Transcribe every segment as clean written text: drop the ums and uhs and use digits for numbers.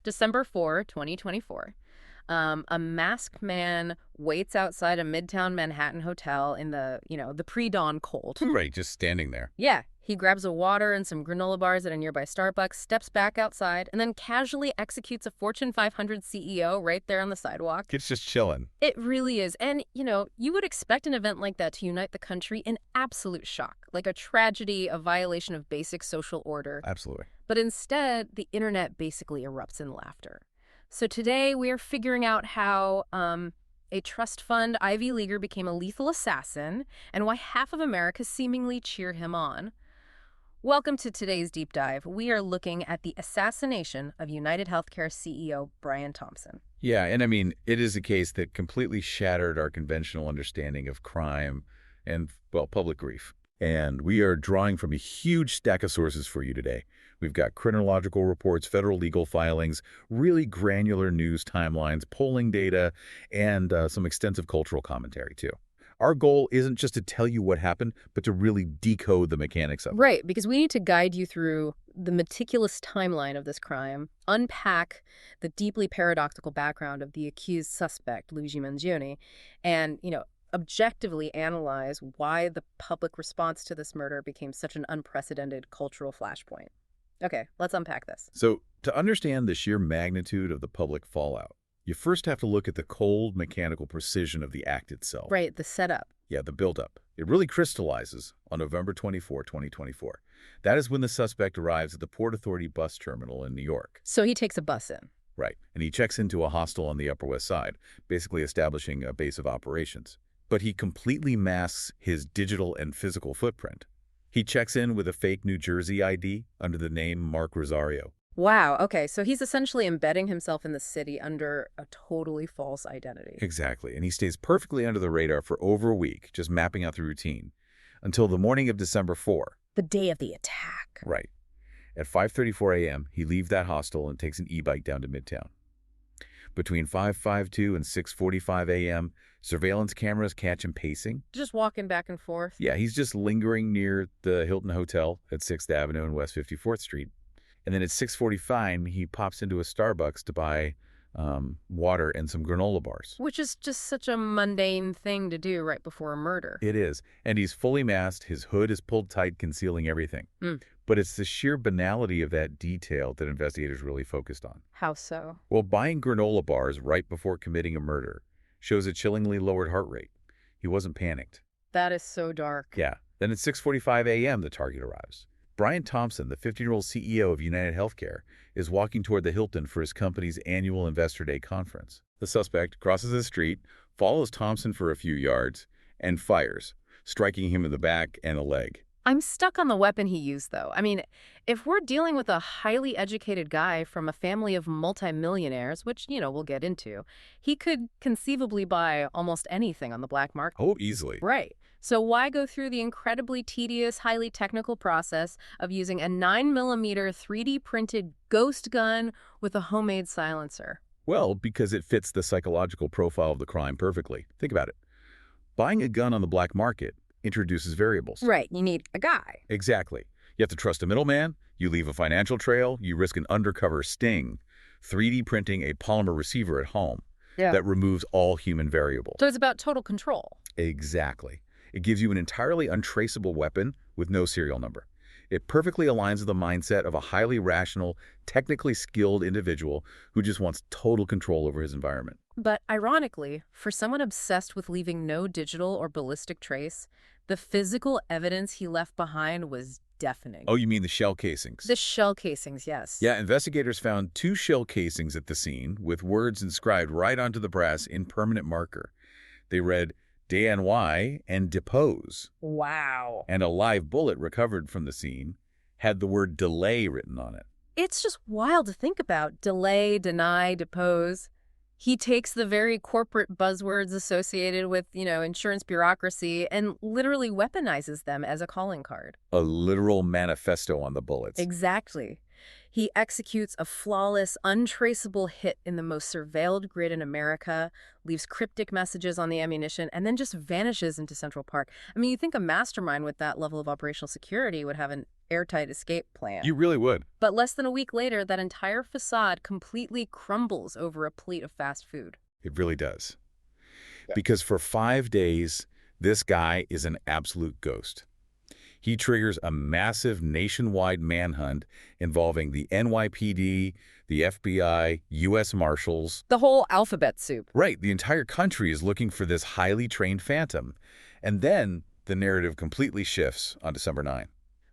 December 4, 2024. A masked man waits outside a Midtown Manhattan hotel in the pre-dawn cold. Right, just standing there. Yeah, he grabs a water and some granola bars at a nearby Starbucks, steps back outside, and then casually executes a Fortune 500 CEO right there on the sidewalk. It's just chilling. It really is. And, you would expect an event like that to unite the country in absolute shock, like a tragedy, a violation of basic social order. Absolutely. But instead, the internet basically erupts in laughter. So today we are figuring out how a trust fund Ivy Leaguer became a lethal assassin and why half of America seemingly cheered him on. Welcome to today's deep dive. We are looking at the assassination of UnitedHealthcare CEO Brian Thompson. Yeah, and I mean, it is a case that completely shattered our conventional understanding of crime and, well, public grief. And we are drawing from a huge stack of sources for you today. We've got chronological reports, federal legal filings, really granular news timelines, polling data, and some extensive cultural commentary, too. Our goal isn't just to tell you what happened, but to really decode the mechanics of it. Right, because we need to guide you through the meticulous timeline of this crime, unpack the deeply paradoxical background of the accused suspect, Luigi Mangione, and, objectively analyze why the public response to this murder became such an unprecedented cultural flashpoint. Okay, let's unpack this. So, to understand the sheer magnitude of the public fallout, you first have to look at the cold, mechanical precision of the act itself. Right, the setup. Yeah, the buildup. It really crystallizes on November 24, 2024. That is when the suspect arrives at the Port Authority bus terminal in New York. So he takes a bus in. Right, and he checks into a hostel on the Upper West Side, basically establishing a base of operations. But he completely masks his digital and physical footprint. He checks in with a fake New Jersey ID under the name Mark Rosario. Wow, okay, so he's essentially embedding himself in the city under a totally false identity. Exactly, and he stays perfectly under the radar for over a week, just mapping out the routine, until the morning of December 4. The day of the attack. Right. At 5:34 a.m., he leaves that hostel and takes an e-bike down to Midtown. Between 5:52 and 6:45 a.m., surveillance cameras catch him pacing. Just walking back and forth. Yeah, he's just lingering near the Hilton Hotel at 6th Avenue and West 54th Street. And then at 6:45, he pops into a Starbucks to buy water and some granola bars. Which is just such a mundane thing to do right before a murder. It is. And he's fully masked. His hood is pulled tight, concealing everything. But it's the sheer banality of that detail that investigators really focused on. How so? Well, buying granola bars right before committing a murder shows a chillingly lowered heart rate. He wasn't panicked. That is so dark. Yeah. Then at 6:45 a.m., the target arrives. Brian Thompson, the 50-year-old CEO of UnitedHealthcare, is walking toward the Hilton for his company's annual Investor Day conference. The suspect crosses the street, follows Thompson for a few yards, and fires, striking him in the back and the leg. I'm stuck on the weapon he used, though. I mean, if we're dealing with a highly educated guy from a family of multimillionaires, which, we'll get into, he could conceivably buy almost anything on the black market. Oh, easily. Right. So why go through the incredibly tedious, highly technical process of using a 9mm 3D printed ghost gun with a homemade silencer? Well, because it fits the psychological profile of the crime perfectly. Think about it. Buying a gun on the black market introduces variables. Right, you need a guy. Exactly. You have to trust a middleman, you leave a financial trail, you risk an undercover sting, 3D printing a polymer receiver at home that removes all human variables. So it's about total control. Exactly. It gives you an entirely untraceable weapon with no serial number. It perfectly aligns with the mindset of a highly rational, technically skilled individual who just wants total control over his environment. But ironically, for someone obsessed with leaving no digital or ballistic trace, the physical evidence he left behind was deafening. Oh, you mean the shell casings? The shell casings, yes. Yeah, investigators found 2 shell casings at the scene with words inscribed right onto the brass in permanent marker. They read, DNY and depose. Wow. And a live bullet recovered from the scene had the word delay written on it. It's just wild to think about. Delay, deny, depose. He takes the very corporate buzzwords associated with, insurance bureaucracy and literally weaponizes them as a calling card. A literal manifesto on the bullets. Exactly. He executes a flawless, untraceable hit in the most surveilled grid in America, leaves cryptic messages on the ammunition, and then just vanishes into Central Park. I mean, you think a mastermind with that level of operational security would have an airtight escape plan. You really would. But less than a week later, that entire facade completely crumbles over a plate of fast food. It really does. Yeah. Because for 5 days, this guy is an absolute ghost. He triggers a massive nationwide manhunt involving the NYPD, the FBI, U.S. Marshals. The whole alphabet soup. Right, the entire country is looking for this highly trained phantom. And then the narrative completely shifts on December 9.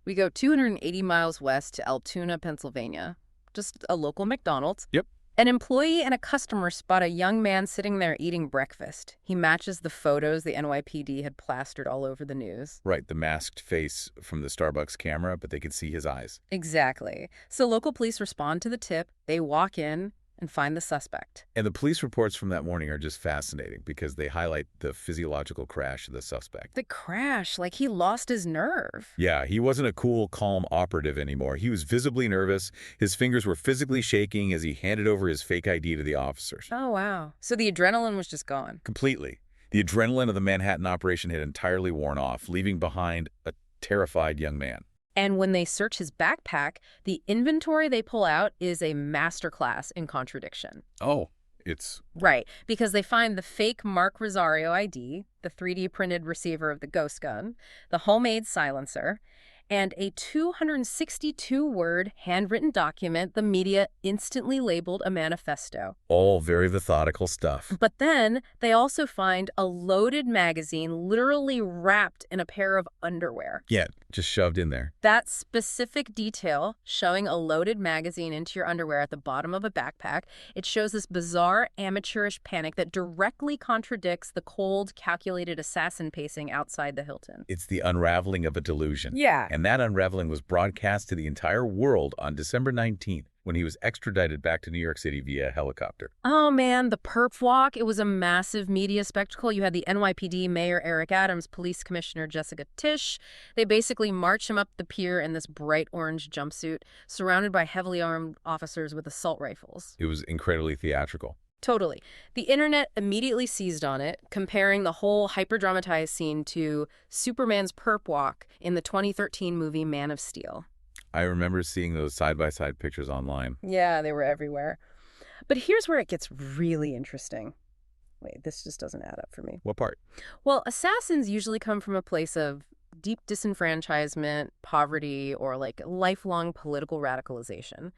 We go 280 miles west to Altoona, Pennsylvania. Just a local McDonald's. Yep. An employee and a customer spot a young man sitting there eating breakfast. He matches the photos the NYPD had plastered all over the news. Right, the masked face from the Starbucks camera, but they could see his eyes. Exactly. So local police respond to the tip. They walk in and find the suspect. And the police reports from that morning are just fascinating because they highlight the physiological crash of the suspect. The crash, like he lost his nerve. Yeah, he wasn't a cool, calm operative anymore. He was visibly nervous. His fingers were physically shaking as he handed over his fake ID to the officers. Oh, wow. So the adrenaline was just gone. Completely. The adrenaline of the Manhattan operation had entirely worn off, leaving behind a terrified young man. And when they search his backpack, the inventory they pull out is a masterclass in contradiction. Oh, it's... Right, because they find the fake Mark Rosario ID, the 3D printed receiver of the ghost gun, the homemade silencer, and a 262-word handwritten document the media instantly labeled a manifesto. all very methodical stuff. But then they also find a loaded magazine literally wrapped in a pair of underwear. Yeah, just shoved in there. That specific detail, showing a loaded magazine into your underwear at the bottom of a backpack, it shows this bizarre, amateurish panic that directly contradicts the cold, calculated assassin pacing outside the Hilton. It's the unraveling of a delusion. Yeah. And that unraveling was broadcast to the entire world on December 19th when he was extradited back to New York City via helicopter. Oh, man, the perp walk. It was a massive media spectacle. You had the NYPD Mayor Eric Adams, Police Commissioner Jessica Tisch. They basically march him up the pier in this bright orange jumpsuit, surrounded by heavily armed officers with assault rifles. It was incredibly theatrical. Totally. The internet immediately seized on it, comparing the whole hyper-dramatized scene to Superman's perp walk in the 2013 movie Man of Steel. I remember seeing those side-by-side pictures online. Yeah, they were everywhere. But here's where it gets really interesting. Wait, this just doesn't add up for me. What part? Well, assassins usually come from a place of deep disenfranchisement, poverty, or like lifelong political radicalization.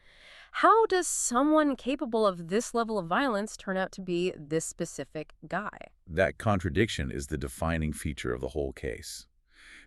How does someone capable of this level of violence turn out to be this specific guy? That contradiction is the defining feature of the whole case.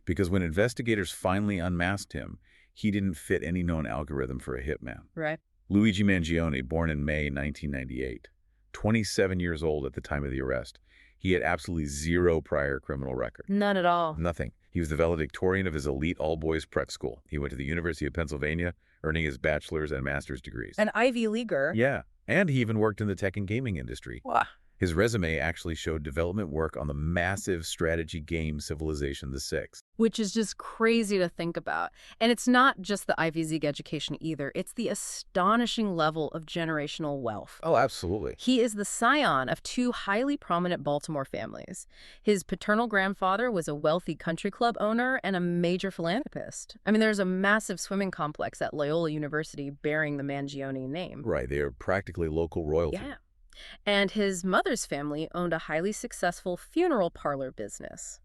Because when investigators finally unmasked him, he didn't fit any known algorithm for a hitman. Right. Luigi Mangione, born in May 1998, 27 years old at the time of the arrest. He had absolutely zero prior criminal record. None at all. Nothing. He was the valedictorian of his elite all-boys prep school. He went to the University of Pennsylvania, earning his bachelor's and master's degrees. An Ivy Leaguer. Yeah, and he even worked in the tech and gaming industry. Wow. His resume actually showed development work on the massive strategy game Civilization VI. Which is just crazy to think about. And it's not just the Ivy League education either. It's the astonishing level of generational wealth. Oh, absolutely. He is the scion of two highly prominent Baltimore families. His paternal grandfather was a wealthy country club owner and a major philanthropist. I mean, there's a massive swimming complex at Loyola University bearing the Mangione name. Right, they are practically local royalty. Yeah. And his mother's family owned a highly successful funeral parlor business.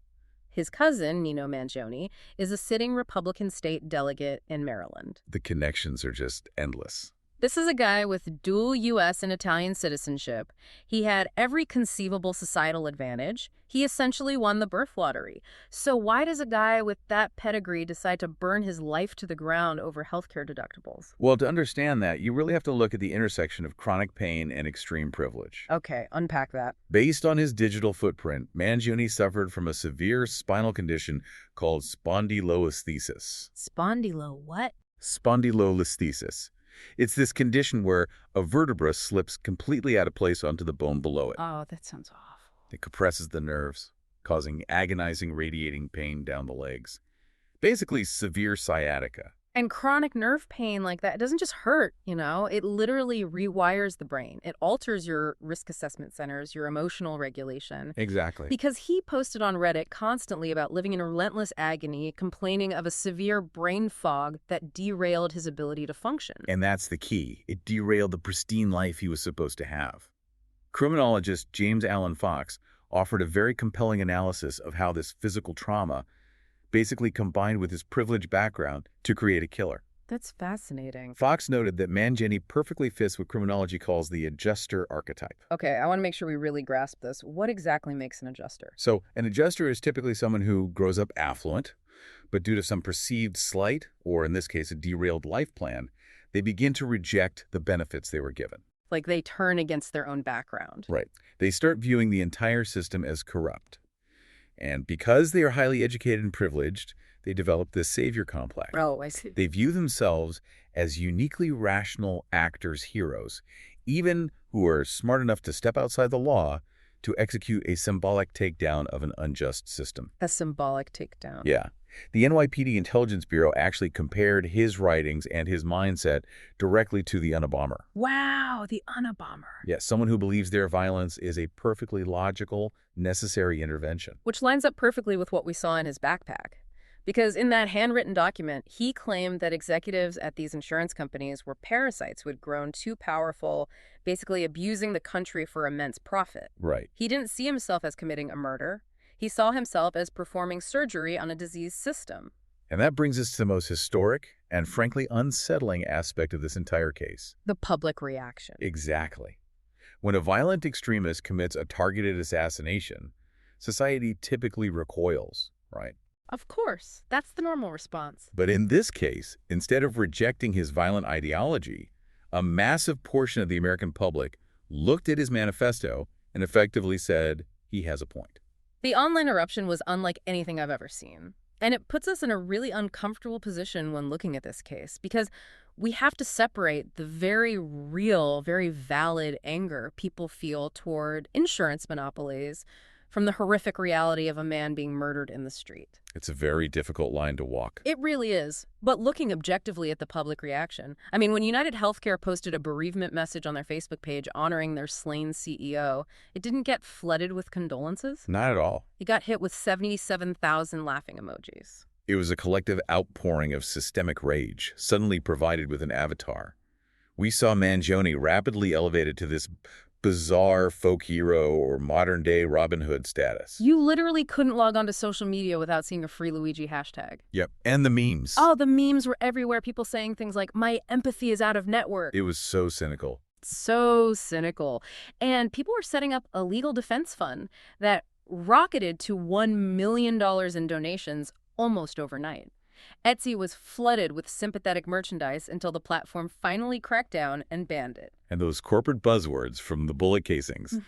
His cousin, Nino Mangione, is a sitting Republican state delegate in Maryland. The connections are just endless. This is a guy with dual U.S. and Italian citizenship. He had every conceivable societal advantage. He essentially won the birth lottery. So why does a guy with that pedigree decide to burn his life to the ground over healthcare deductibles? Well, to understand that, you really have to look at the intersection of chronic pain and extreme privilege. Okay, unpack that. Based on his digital footprint, Mangione suffered from a severe spinal condition called spondylolisthesis. Spondylo what? Spondylolisthesis. It's this condition where a vertebra slips completely out of place onto the bone below it. Oh, that sounds awful. It compresses the nerves, causing agonizing radiating pain down the legs. Basically, severe sciatica. And chronic nerve pain like that, it doesn't just hurt, it literally rewires the brain. It alters your risk assessment centers, your emotional regulation. Exactly. Because he posted on Reddit constantly about living in relentless agony, complaining of a severe brain fog that derailed his ability to function. And that's the key. It derailed the pristine life he was supposed to have. Criminologist James Allen Fox offered a very compelling analysis of how this physical trauma basically combined with his privileged background to create a killer. That's fascinating. Fox noted that Mangione perfectly fits what criminology calls the adjuster archetype. Okay, I want to make sure we really grasp this. What exactly makes an adjuster? So an adjuster is typically someone who grows up affluent, but due to some perceived slight, or in this case a derailed life plan, they begin to reject the benefits they were given. Like they turn against their own background. Right. They start viewing the entire system as corrupt. And because they are highly educated and privileged, they develop this savior complex. Oh, I see. They view themselves as uniquely rational actors, heroes, even who are smart enough to step outside the law to execute a symbolic takedown of an unjust system. A symbolic takedown. Yeah. The NYPD Intelligence Bureau actually compared his writings and his mindset directly to the Unabomber. Wow, the Unabomber. Yes, someone who believes their violence is a perfectly logical, necessary intervention. Which lines up perfectly with what we saw in his backpack. Because in that handwritten document, he claimed that executives at these insurance companies were parasites who had grown too powerful, basically abusing the country for immense profit. Right. He didn't see himself as committing a murder. He saw himself as performing surgery on a diseased system. And that brings us to the most historic and frankly unsettling aspect of this entire case. The public reaction. Exactly. When a violent extremist commits a targeted assassination, society typically recoils, right? Of course. That's the normal response. But in this case, instead of rejecting his violent ideology, a massive portion of the American public looked at his manifesto and effectively said, he has a point. The online eruption was unlike anything I've ever seen. And it puts us in a really uncomfortable position when looking at this case, because we have to separate the very real, very valid anger people feel toward insurance monopolies from the horrific reality of a man being murdered in the street. It's a very difficult line to walk. It really is. But looking objectively at the public reaction, I mean, when UnitedHealthcare posted a bereavement message on their Facebook page honoring their slain CEO, it didn't get flooded with condolences. Not at all. It got hit with 77,000 laughing emojis. It was a collective outpouring of systemic rage, suddenly provided with an avatar. We saw Mangione rapidly elevated to this bizarre folk hero or modern-day Robin Hood status. You literally couldn't log onto social media without seeing a free Luigi hashtag. Yep, and the memes. Oh, the memes were everywhere. People saying things like, my empathy is out of network. It was so cynical. So cynical. And people were setting up a legal defense fund that rocketed to $1 million in donations almost overnight. Etsy was flooded with sympathetic merchandise until the platform finally cracked down and banned it. And those corporate buzzwords from the bullet casings.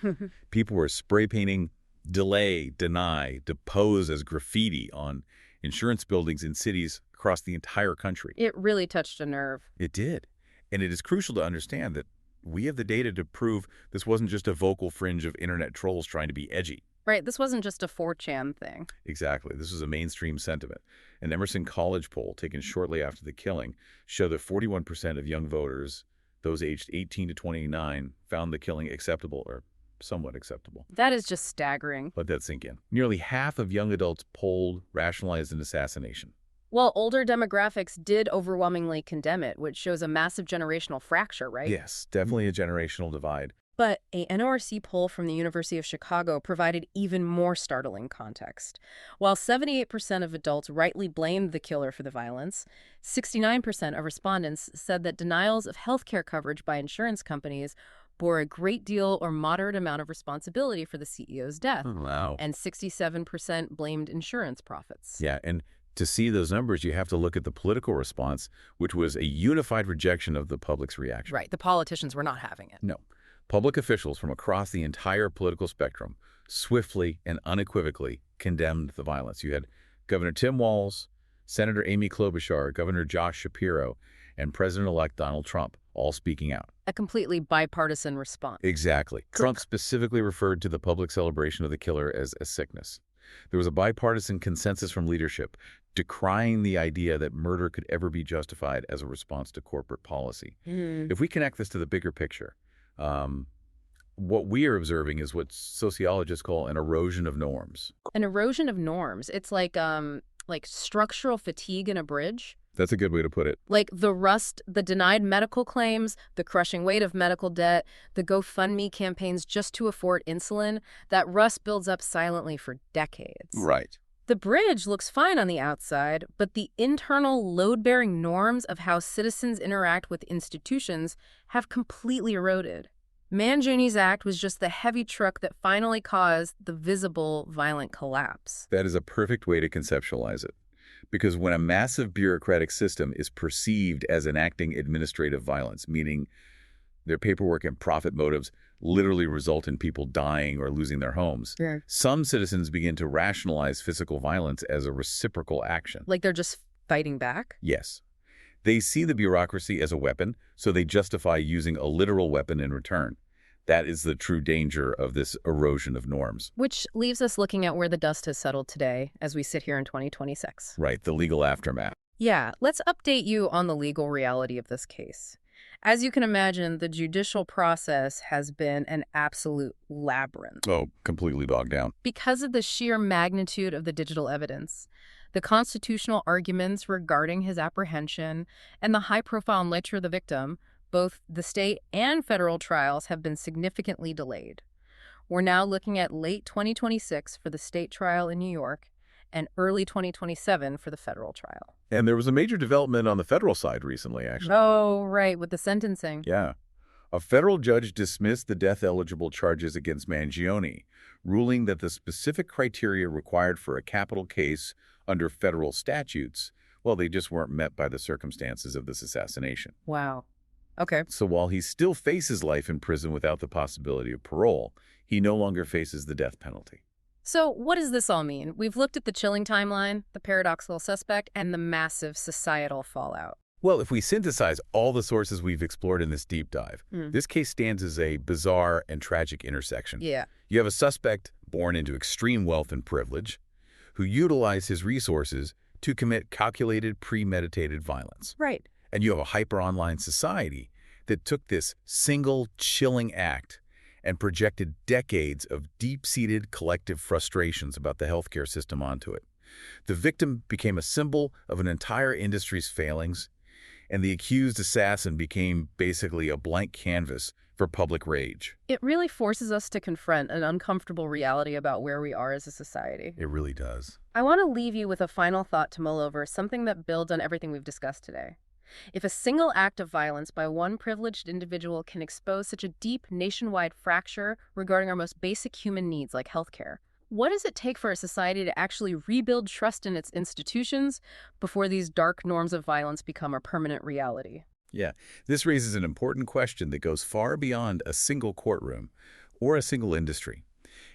People were spray painting delay, deny, depose as graffiti on insurance buildings in cities across the entire country. It really touched a nerve. It did. And it is crucial to understand that we have the data to prove this wasn't just a vocal fringe of internet trolls trying to be edgy. Right, this wasn't just a 4chan thing. Exactly. This was a mainstream sentiment. An Emerson College poll taken shortly after the killing showed that 41% of young voters, those aged 18 to 29, found the killing acceptable or somewhat acceptable. That is just staggering. Let that sink in. Nearly half of young adults polled rationalized an assassination. Well, older demographics did overwhelmingly condemn it, which shows a massive generational fracture, right? Yes, definitely a generational divide. But a NORC poll from the University of Chicago provided even more startling context. While 78% of adults rightly blamed the killer for the violence, 69% of respondents said that denials of healthcare coverage by insurance companies bore a great deal or moderate amount of responsibility for the CEO's death. Oh, wow. And 67% blamed insurance profits. Yeah, and to see those numbers, you have to look at the political response, which was a unified rejection of the public's reaction. Right, the politicians were not having it. No. Public officials from across the entire political spectrum swiftly and unequivocally condemned the violence. You had Governor Tim Walz, Senator Amy Klobuchar, Governor Josh Shapiro, and President-elect Donald Trump all speaking out. A completely bipartisan response. Exactly. Trump specifically referred to the public celebration of the killer as a sickness. There was a bipartisan consensus from leadership. decrying the idea that murder could ever be justified as a response to corporate policy. If we connect this to the bigger picture, what we are observing is what sociologists call an erosion of norms. An erosion of norms. It's like structural fatigue in a bridge. That's a good way to put it. Like the rust, the denied medical claims, the crushing weight of medical debt, the GoFundMe campaigns just to afford insulin, that rust builds up silently for decades. Right. The bridge looks fine on the outside, but the internal load-bearing norms of how citizens interact with institutions have completely eroded. Mangione's act was just the heavy truck that finally caused the visible, violent collapse. That is a perfect way to conceptualize it. Because when a massive bureaucratic system is perceived as enacting administrative violence, meaning their paperwork and profit motives literally result in people dying or losing their homes, some citizens begin to rationalize physical violence as a reciprocal action. Like they're just fighting back? Yes. They see the bureaucracy as a weapon, so they justify using a literal weapon in return. That is the true danger of this erosion of norms. Which leaves us looking at where the dust has settled today as we sit here in 2026. Right, the legal aftermath. Yeah, let's update you on the legal reality of this case. As you can imagine, the judicial process has been an absolute labyrinth. Oh, completely bogged down. Because of the sheer magnitude of the digital evidence, the constitutional arguments regarding his apprehension, and the high-profile nature of the victim, both the state and federal trials have been significantly delayed. We're now looking at late 2026 for the state trial in New York and early 2027 for the federal trial. And there was a major development on the federal side recently, actually. Oh, right, with the sentencing. Yeah. A federal judge dismissed the death-eligible charges against Mangione, ruling that the specific criteria required for a capital case under federal statutes, well, they just weren't met by the circumstances of this assassination. Wow. Okay. So while he still faces life in prison without the possibility of parole, he no longer faces the death penalty. So what does this all mean? We've looked at the chilling timeline, the paradoxical suspect, and the massive societal fallout. Well, if we synthesize all the sources we've explored in this deep dive, this case stands as a bizarre and tragic intersection. Yeah. You have a suspect born into extreme wealth and privilege who utilized his resources to commit calculated, premeditated violence. Right. And you have a hyper-online society that took this single chilling act and projected decades of deep-seated collective frustrations about the healthcare system onto it. The victim became a symbol of an entire industry's failings, and the accused assassin became basically a blank canvas for public rage. It really forces us to confront an uncomfortable reality about where we are as a society. It really does. I want to leave you with a final thought to mull over, something that builds on everything we've discussed today. If a single act of violence by one privileged individual can expose such a deep nationwide fracture regarding our most basic human needs like healthcare, what does it take for a society to actually rebuild trust in its institutions before these dark norms of violence become a permanent reality? Yeah, this raises an important question that goes far beyond a single courtroom or a single industry.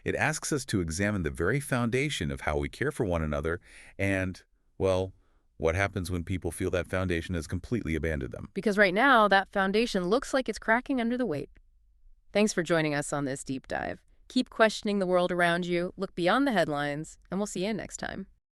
It asks us to examine the very foundation of how we care for one another and, well, what happens when people feel that foundation has completely abandoned them? Because right now, that foundation looks like it's cracking under the weight. Thanks for joining us on this deep dive. Keep questioning the world around you, look beyond the headlines, and we'll see you next time.